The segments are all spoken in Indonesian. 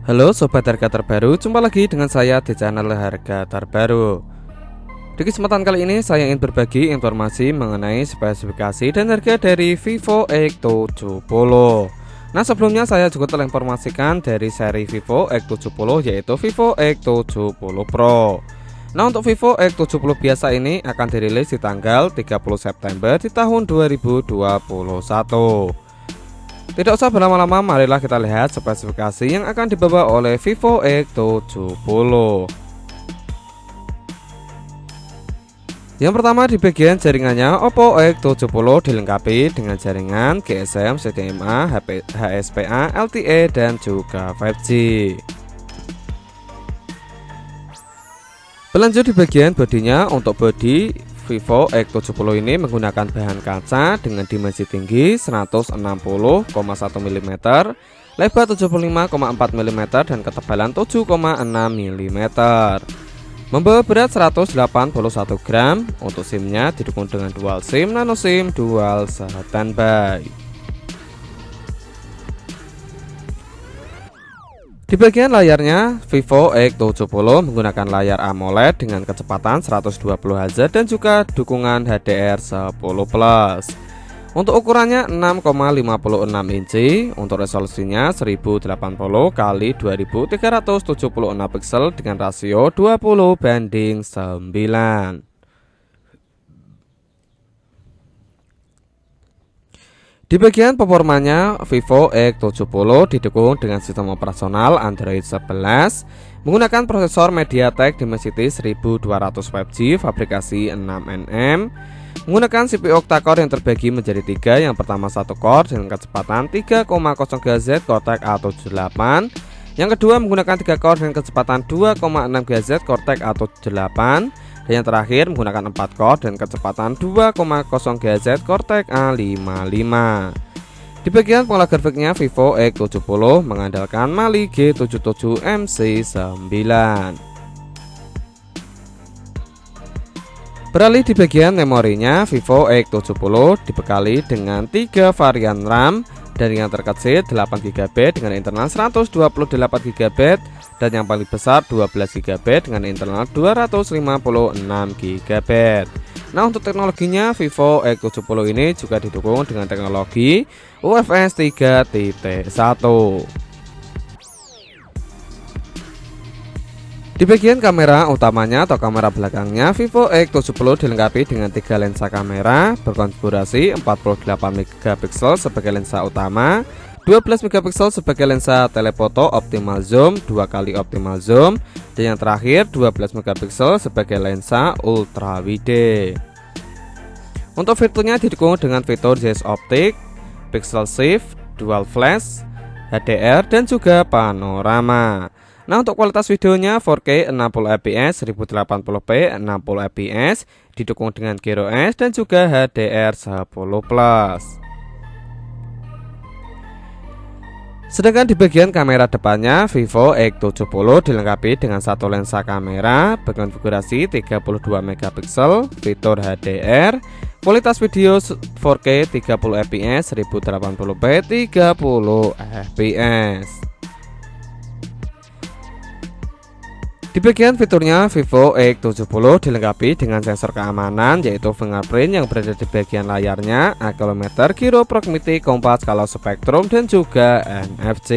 Halo sobat harga terbaru, jumpa lagi dengan saya di channel harga terbaru. Di kesempatan kali ini saya ingin berbagi informasi mengenai spesifikasi dan harga dari Vivo X70. Nah, sebelumnya saya juga telah informasikan dari seri Vivo X70 yaitu Vivo X70 Pro. Nah, untuk Vivo X70 biasa ini akan dirilis di tanggal 30 September di tahun 2021. Tidak usah berlama-lama, marilah kita lihat spesifikasi yang akan dibawa oleh Vivo X70. Yang pertama, di bagian jaringannya, Oppo X70 dilengkapi dengan jaringan GSM, CDMA, HSPA, LTE, dan juga 5G. Berlanjut di bagian bodinya, untuk bodi Vivo X70 ini menggunakan bahan kaca dengan dimensi tinggi 160,1 mm, lebar 75,4 mm, dan ketebalan 7,6 mm. Membawa berat 181 gram. Untuk SIM-nya didukung dengan dual SIM, nano SIM, dual standby. Di bagian layarnya, Vivo X70 menggunakan layar AMOLED dengan kecepatan 120 Hz dan juga dukungan HDR10+. Untuk ukurannya 6,56 inci, untuk resolusinya 1080 x 2376 pixel dengan rasio 20:9. Di bagian performanya, Vivo X70 didukung dengan sistem operasional Android 11 menggunakan prosesor MediaTek Dimensity 1200 5G fabrikasi 6nm, menggunakan CPU octa-core yang terbagi menjadi 3. Yang pertama 1 core dengan kecepatan 3,0 GHz Cortex A78, yang kedua menggunakan 3 core dengan kecepatan 2,6 GHz Cortex A78, dan yang terakhir menggunakan 4 core dan kecepatan 2,0 GHz Cortex A55. Di bagian pengolah grafiknya, Vivo X70 mengandalkan Mali G77 MC9. Beralih di bagian memorinya, Vivo X70 dibekali dengan 3 varian RAM dari yang terkecil 8GB dengan internal 128GB dan yang paling besar 12GB dengan internal 256GB. Nah, untuk teknologinya, Vivo X70 ini juga didukung dengan teknologi UFS 3.1. Di bagian kamera utamanya atau kamera belakangnya, Vivo X70 dilengkapi dengan 3 lensa kamera berkonfigurasi 48MP sebagai lensa utama, 12MP sebagai lensa telefoto optimal zoom 2 kali optimal zoom, dan yang terakhir 12MP sebagai lensa ultra wide. Untuk fiturnya didukung dengan fitur Z Optic, Pixel Shift, Dual Flash, HDR, dan juga panorama. Nah, untuk kualitas videonya 4K 60fps 1080p 60fps didukung dengan GearOS dan juga HDR10+. Sedangkan di bagian kamera depannya, Vivo X70 dilengkapi dengan satu lensa kamera berkonfigurasi 32MP, fitur HDR, kualitas video 4K 30fps 1080p 30fps. Di bagian fiturnya, Vivo X70 dilengkapi dengan sensor keamanan yaitu fingerprint yang berada di bagian layarnya, accelerometer, gyro, proximity, kompas, skala spektrum, dan juga NFC.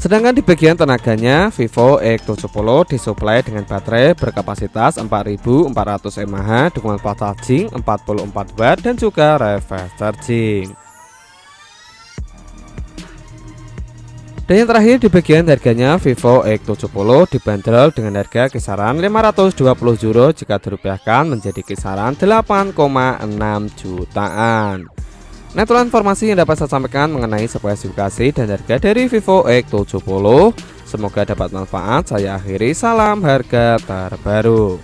Sedangkan di bagian tenaganya, Vivo X70 disuplai dengan baterai berkapasitas 4400 mAh, dukungan fast charging 44 watt, dan juga reverse charging. Dan yang terakhir di bagian harganya, Vivo X70 dibanderol dengan harga kisaran 520 euro jika dirupiahkan menjadi kisaran 8,6 jutaan. Nah, itulah informasi yang dapat saya sampaikan mengenai spesifikasi dan harga dari Vivo X70. Semoga dapat manfaat. Saya akhiri, salam harga terbaru.